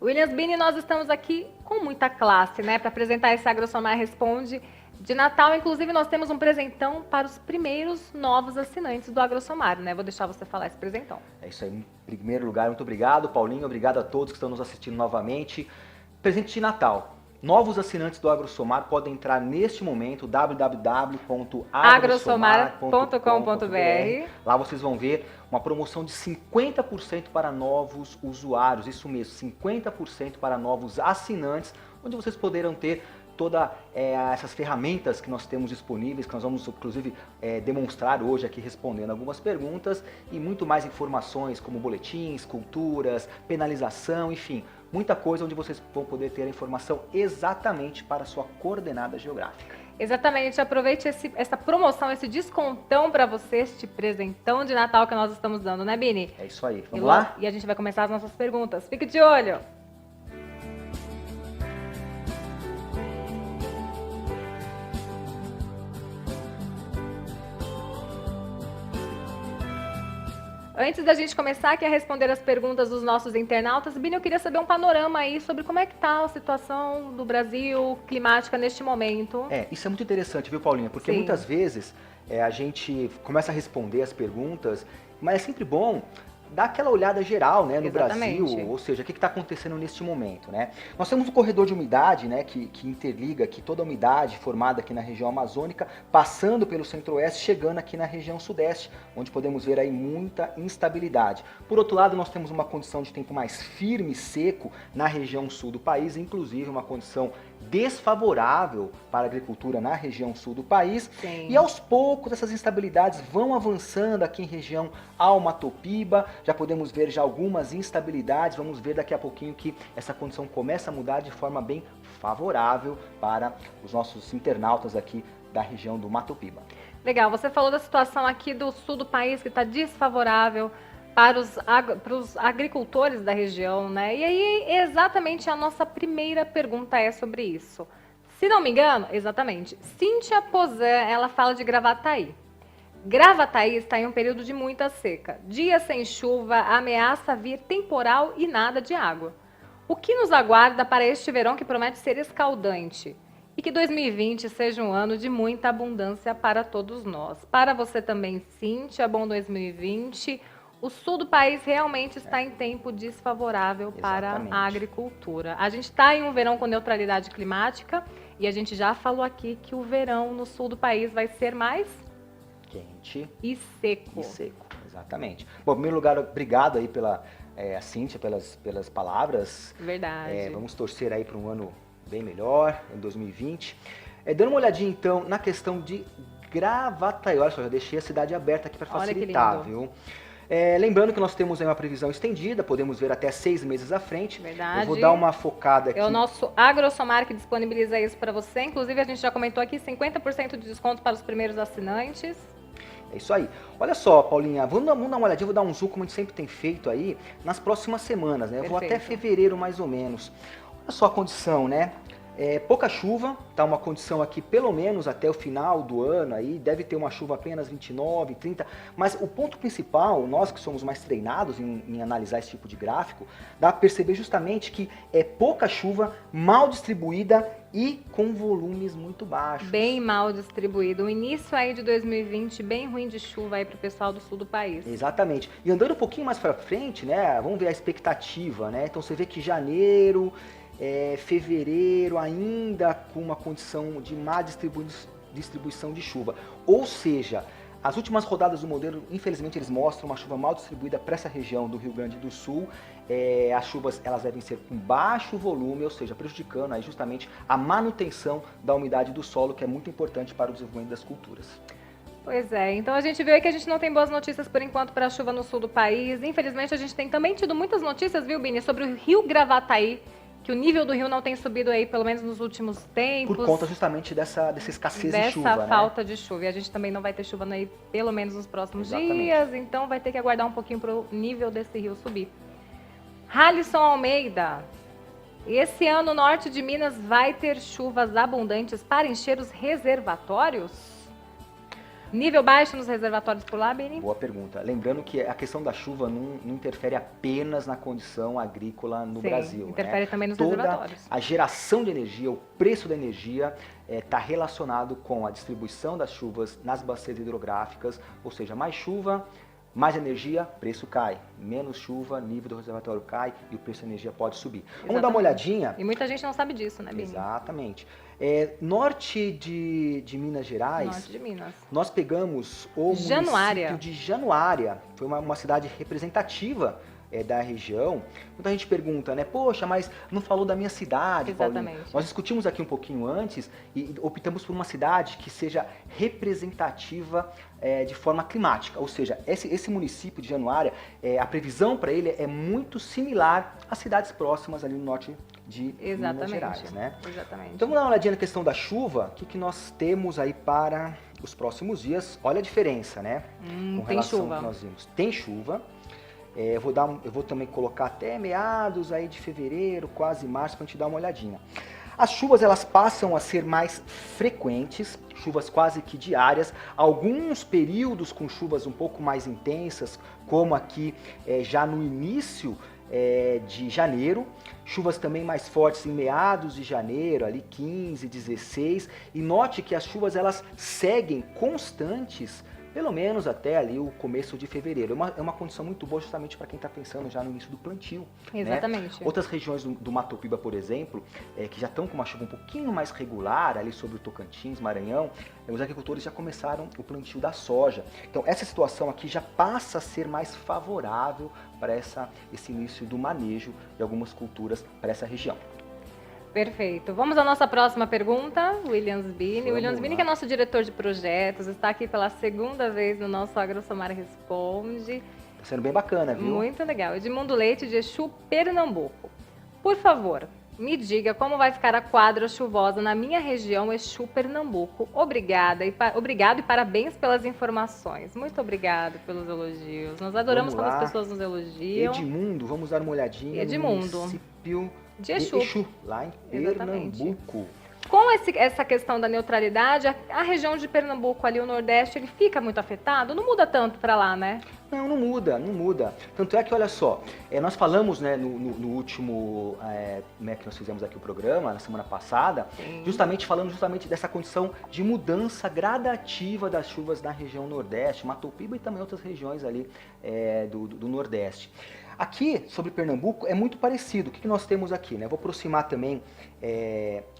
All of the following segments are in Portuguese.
Williams Bini, nós estamos aqui com muita classe, né, para apresentar esse AgroSomar Responde de Natal. Inclusive, nós temos um presentão para os primeiros novos assinantes do AgroSomar, né? Vou deixar você falar esse presentão. É isso aí. Em primeiro lugar, muito obrigado, Paulinho. Obrigado a todos que estão nos assistindo novamente. Presente de Natal. Novos assinantes do AgroSomar podem entrar neste momento, www.agrosomar.com.br. Lá vocês vão ver uma promoção de 50% para novos usuários, isso mesmo, 50% para novos assinantes, onde vocês poderão ter todas essas ferramentas que nós temos disponíveis, que nós vamos inclusive demonstrar hoje aqui respondendo algumas perguntas e muito mais informações como boletins, culturas, penalização, enfim, muita coisa onde vocês vão poder ter a informação exatamente para a sua coordenada geográfica. Exatamente, aproveite essa promoção, esse descontão para você, este presentão de Natal que nós estamos dando, né, Bini? É isso aí, vamos lá? E a gente vai começar as nossas perguntas. Fique de olho! Antes da gente começar aqui a responder as perguntas dos nossos internautas, Bini, eu queria saber um panorama aí sobre como é que está a situação do Brasil climática neste momento. Isso é muito interessante, viu, Paulinha? Porque muitas vezes a gente começa a responder as perguntas, mas é sempre bom dar aquela olhada geral, né, no Brasil, ou seja, o que está acontecendo neste momento, né? Nós temos um corredor de umidade, né, que interliga aqui toda a umidade formada aqui na região amazônica, passando pelo centro-oeste, chegando aqui na região sudeste, onde podemos ver aí muita instabilidade. Por outro lado, nós temos uma condição de tempo mais firme e seco na região sul do país, inclusive uma condição desfavorável para a agricultura na região sul do país. E aos poucos essas instabilidades vão avançando aqui em região Alma-Topiba, já podemos ver já algumas instabilidades, vamos ver daqui a pouquinho que essa condição começa a mudar de forma bem favorável para os nossos internautas aqui da região do Matopiba. Legal, você falou da situação aqui do sul do país que está desfavorável para os agricultores da região, né? E aí, exatamente a nossa primeira pergunta é sobre isso. Se não me engano, exatamente, Cíntia Pozan, ela fala de Gravataí. Gravataí está em um período de muita seca. Dias sem chuva, ameaça vir temporal e nada de água. O que nos aguarda para este verão que promete ser escaldante? E que 2020 seja um ano de muita abundância para todos nós. Para você também, Cíntia, bom 2020. O sul do país realmente está em tempo desfavorável para a agricultura. A gente está em um verão com neutralidade climática e a gente já falou aqui que o verão no sul do país vai ser mais quente e seco. Exatamente. Bom, em primeiro lugar, obrigado aí pela Cíntia, pelas palavras. Verdade. Vamos torcer aí para um ano bem melhor, em 2020. Dando uma olhadinha então na questão de Gravataí. Olha só, já deixei a cidade aberta aqui para facilitar, viu? Lembrando que nós temos aí uma previsão estendida, podemos ver até 6 meses à frente. Verdade. Eu vou dar uma focada aqui. É o nosso AgroSomar que disponibiliza isso para você. Inclusive, a gente já comentou aqui, 50% de desconto para os primeiros assinantes. É isso aí. Olha só, Paulinha, vamos dar uma olhadinha, vou dar um zoom, como a gente sempre tem feito aí, nas próximas semanas, né? Eu vou até fevereiro, mais ou menos. Olha só a condição, né? Pouca chuva, tá uma condição aqui pelo menos até o final do ano aí, deve ter uma chuva apenas 29, 30, mas o ponto principal, nós que somos mais treinados em analisar esse tipo de gráfico, dá para perceber justamente que é pouca chuva, mal distribuída e com volumes muito baixos. Bem mal distribuído, o início aí de 2020 bem ruim de chuva aí para o pessoal do sul do país. Exatamente, e andando um pouquinho mais para frente, né, vamos ver a expectativa, né, então você vê que janeiro, fevereiro ainda com uma condição de má distribuição de chuva. Ou seja, as últimas rodadas do modelo, infelizmente, eles mostram uma chuva mal distribuída para essa região do Rio Grande do Sul. As chuvas elas devem ser com baixo volume, ou seja, prejudicando aí justamente a manutenção da umidade do solo, que é muito importante para o desenvolvimento das culturas. Pois é, então a gente vê que a gente não tem boas notícias por enquanto para a chuva no sul do país. Infelizmente, a gente tem também tido muitas notícias, viu, Bini, sobre o rio Gravataí, que o nível do rio não tem subido aí, pelo menos nos últimos tempos. Por conta justamente dessa escassez de chuva, dessa falta de chuva. E a gente também não vai ter chuva aí, pelo menos nos próximos dias, então vai ter que aguardar um pouquinho para o nível desse rio subir. Halisson Almeida, esse ano o norte de Minas vai ter chuvas abundantes para encher os reservatórios? Nível baixo nos reservatórios por lá, Bini? Boa pergunta. Lembrando que a questão da chuva não interfere apenas na condição agrícola no Brasil. Interfere também nos Toda reservatórios. A geração de energia, o preço da energia está relacionado com a distribuição das chuvas nas bacias hidrográficas, ou seja, mais chuva, mais energia, preço cai. Menos chuva, nível do reservatório cai e o preço da energia pode subir. Exatamente. Vamos dar uma olhadinha. E muita gente não sabe disso, né, Bini? Exatamente. Norte de Minas Gerais, Norte de Minas. Nós pegamos o município de Januária. Foi uma cidade representativa da região. Muita gente pergunta, né? Poxa, mas não falou da minha cidade, Exatamente. Paulinho. Nós discutimos aqui um pouquinho antes e optamos por uma cidade que seja representativa de forma climática. Ou seja, esse município de Januária, a previsão para ele é muito similar às cidades próximas ali no norte de Minas Gerais, né? Exatamente. Então vamos dar uma olhadinha na questão da chuva. O que nós temos aí para os próximos dias? Olha a diferença, né? Com relação ao que nós vimos. Tem chuva. Eu vou também colocar até meados aí de fevereiro, quase março, para a gente dar uma olhadinha. As chuvas elas passam a ser mais frequentes, chuvas quase que diárias, alguns períodos com chuvas um pouco mais intensas, como aqui já no início de janeiro, chuvas também mais fortes em meados de janeiro, ali 15, 16, e note que as chuvas elas seguem constantes pelo menos até ali o começo de fevereiro. É uma condição muito boa justamente para quem está pensando já no início do plantio. Exatamente. Né? Outras regiões do Mato Piba, por exemplo, que já estão com uma chuva um pouquinho mais regular, ali sobre o Tocantins, Maranhão, os agricultores já começaram o plantio da soja. Então essa situação aqui já passa a ser mais favorável para esse início do manejo de algumas culturas para essa região. Perfeito. Vamos à nossa próxima pergunta, Williams Bini. Williams Bini, que é nosso diretor de projetos, está aqui pela segunda vez no nosso AgroSomar Responde. Está sendo bem bacana, viu? Muito legal. Edmundo Leite, de Exu, Pernambuco. Por favor, me diga como vai ficar a quadra chuvosa na minha região, Exu, Pernambuco. Obrigado e parabéns pelas informações. Muito obrigado pelos elogios. Nós adoramos quando as pessoas nos elogiam. Edmundo, vamos dar uma olhadinha Edmundo. no município de Exu, lá em Pernambuco. Com essa questão da neutralidade, a região de Pernambuco, ali o Nordeste, ele fica muito afetado? Não muda tanto para lá, né? Não muda. Tanto é que, olha só, nós falamos, né, no último, que nós fizemos aqui o programa, na semana passada, falando dessa condição de mudança gradativa das chuvas na região Nordeste, Mato Piba e também outras regiões ali do Nordeste. Aqui, sobre Pernambuco, é muito parecido. O que nós temos aqui, né? Vou aproximar também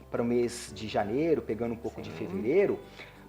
para o mês de janeiro, pegando um pouco de fevereiro,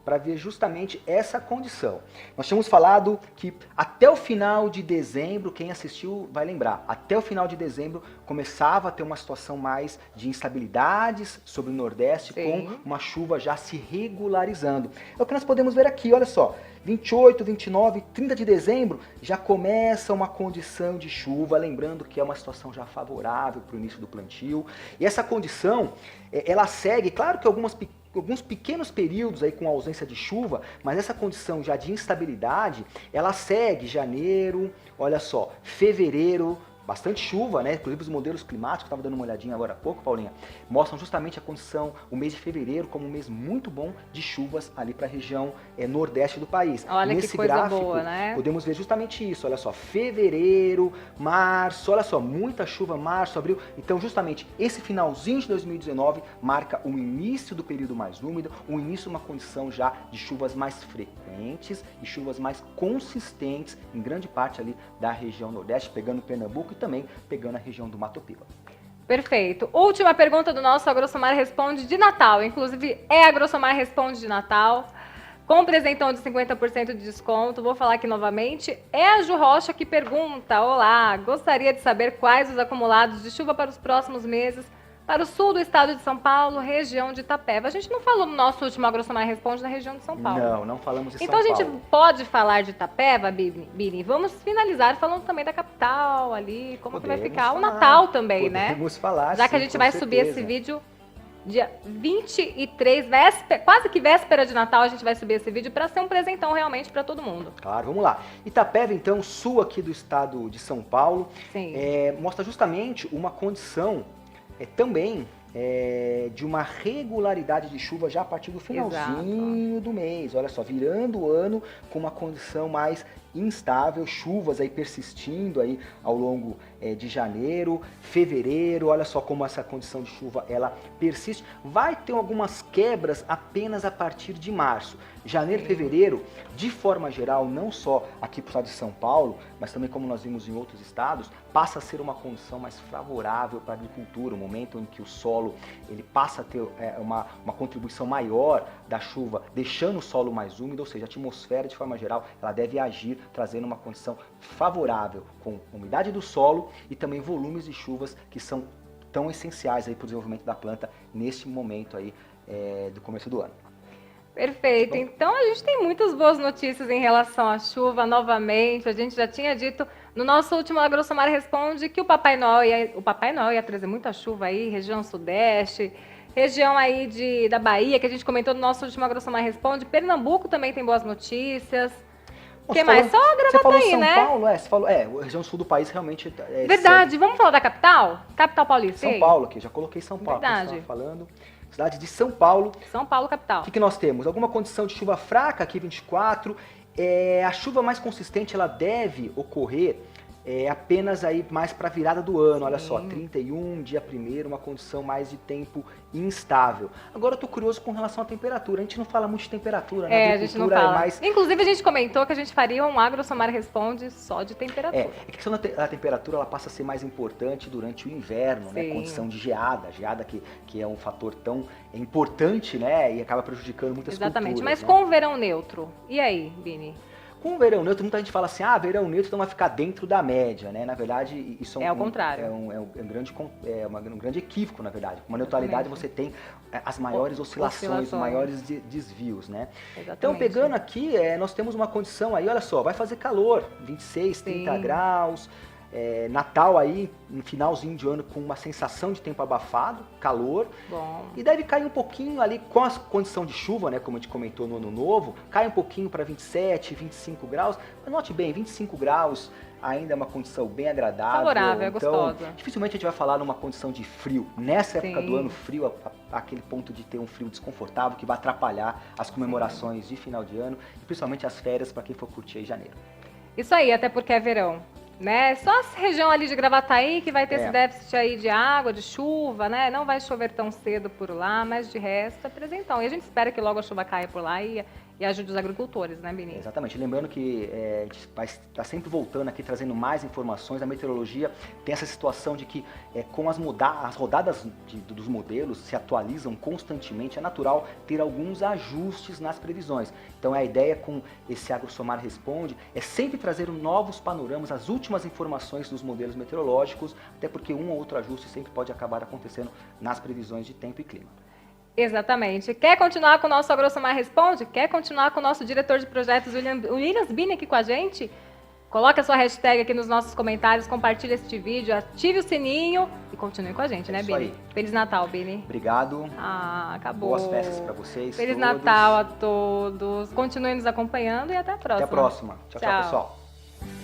para ver justamente essa condição. Nós tínhamos falado que até o final de dezembro, quem assistiu vai lembrar, até o final de dezembro começava a ter uma situação mais de instabilidades sobre o Nordeste, com uma chuva já se regularizando. É o que nós podemos ver aqui, olha só, 28, 29, 30 de dezembro já começa uma condição de chuva, lembrando que é uma situação já favorável para o início do plantio. E essa condição, ela segue, claro que alguns pequenos períodos aí com ausência de chuva, mas essa condição já de instabilidade, ela segue janeiro, olha só, fevereiro, bastante chuva, né? Inclusive os modelos climáticos, estava dando uma olhadinha agora há pouco, Paulinha, mostram justamente a condição, o mês de fevereiro como um mês muito bom de chuvas ali para a região nordeste do país. Olha nesse que coisa gráfico, boa, né? podemos ver justamente isso, olha só, fevereiro, março, olha só, muita chuva, março, abril. Então justamente esse finalzinho de 2019 marca o início do período mais úmido, o início de uma condição já de chuvas mais frequentes e chuvas mais consistentes em grande parte ali da região nordeste, pegando Pernambuco e também pegando a região do Mato Piba. Perfeito. Última pergunta do nosso AgroSomar Responde de Natal. Inclusive, é AgroSomar Responde de Natal, com presentão de 50% de desconto. Vou falar aqui novamente. É a Ju Rocha que pergunta: olá, gostaria de saber quais os acumulados de chuva para os próximos meses para o sul do estado de São Paulo, região de Itapeva. A gente não falou no nosso último AgroSomar Responde na região de São Paulo. Não falamos de São Então Paulo. a gente pode falar de Itapeva, Bini? Vamos finalizar falando também da capital ali, como que vai ficar. O Natal também, né? Podemos falar, já que a gente vai subir esse vídeo dia 23, quase que véspera de Natal, a gente vai subir esse vídeo para ser um presentão realmente para todo mundo. Claro, vamos lá. Itapeva, então, sul aqui do estado de São Paulo, Sim. Mostra justamente uma condição também de uma regularidade de chuva já a partir do finalzinho do mês. Olha só, virando o ano com uma condição mais instável, chuvas aí persistindo aí ao longo de janeiro, fevereiro. Olha só como essa condição de chuva ela persiste. Vai ter algumas quebras apenas a partir de março. Janeiro, fevereiro, de forma geral, não só aqui para o estado de São Paulo, mas também como nós vimos em outros estados, passa a ser uma condição mais favorável para a agricultura, o momento em que o solo ele passa a ter uma contribuição maior da chuva, deixando o solo mais úmido, ou seja, a atmosfera de forma geral ela deve agir trazendo uma condição favorável com umidade do solo e também volumes de chuvas que são tão essenciais aí para o desenvolvimento da planta neste momento aí do começo do ano. Perfeito. Então a gente tem muitas boas notícias em relação à chuva novamente. A gente já tinha dito no nosso último AgroSomar Responde que o Papai Noel ia trazer muita chuva aí, região sudeste, região aí da Bahia, que a gente comentou no nosso último AgroSomar Responde. Pernambuco também tem boas notícias. O que mais? Só Gravataí, né? São Paulo, você falou, a região sul do país realmente verdade, vamos falar da capital? Capital paulista. São Paulo aqui, já coloquei São Paulo, verdade. Falando. Cidade de São Paulo. São Paulo, capital. O que nós temos? Alguma condição de chuva fraca aqui, 24. A chuva mais consistente, ela deve ocorrer apenas aí mais para a virada do ano. Olha só, 31, dia 1º, uma condição mais de tempo instável. Agora eu tô curioso com relação à temperatura. A gente não fala muito de temperatura, né? A gente não fala. Inclusive a gente comentou que a gente faria um AgroSomar Responde só de temperatura. A questão da temperatura ela passa a ser mais importante durante o inverno, né? Condição de geada que é um fator tão importante, né? E acaba prejudicando muitas culturas. Exatamente, mas né? Com o verão neutro. E aí, Bini? Com o verão neutro, muita gente fala assim, verão neutro então vai ficar dentro da média, né? Na verdade, isso ao contrário. É um grande equívoco, na verdade. Com uma neutralidade você tem as maiores oscilações, os maiores desvios, né? Exatamente. Então, pegando aqui, nós temos uma condição aí, olha só, vai fazer calor, 26, 30 graus, Natal aí, no finalzinho de ano, com uma sensação de tempo abafado, calor. Bom. E deve cair um pouquinho ali com a condição de chuva, né, como a gente comentou no ano novo, cai um pouquinho para 27, 25 graus. Mas note bem, 25 graus ainda é uma condição bem agradável. Favorável, então, gostosa. Dificilmente a gente vai falar numa condição de frio. Nessa época do ano frio, aquele ponto de ter um frio desconfortável que vai atrapalhar as comemorações de final de ano e principalmente as férias para quem for curtir aí em janeiro. Isso aí, até porque é verão. Né? Só a região ali de Gravataí que vai ter esse déficit aí de água, de chuva, né? Não vai chover tão cedo por lá, mas de resto é presentão. E a gente espera que logo a chuva caia por lá e ajude os agricultores, né, Bini? Exatamente. Lembrando que a gente vai estar sempre voltando aqui, trazendo mais informações. A meteorologia tem essa situação de que com as rodadas dos modelos se atualizam constantemente, é natural ter alguns ajustes nas previsões. Então a ideia com esse AgroSomar Responde é sempre trazer novos panoramas, as últimas informações dos modelos meteorológicos, até porque um ou outro ajuste sempre pode acabar acontecendo nas previsões de tempo e clima. Exatamente. Quer continuar com o nosso AgroSomar Responde? Quer continuar com o nosso diretor de projetos, Williams Bini, aqui com a gente? Coloque a sua hashtag aqui nos nossos comentários, compartilhe este vídeo, ative o sininho e continue com a gente, né, Bini? Aí. Feliz Natal, Bini. Obrigado. Acabou. Boas festas para vocês. Feliz todos. Natal a todos. Continuem nos acompanhando e até a próxima. Até a próxima. Tchau, tchau, pessoal.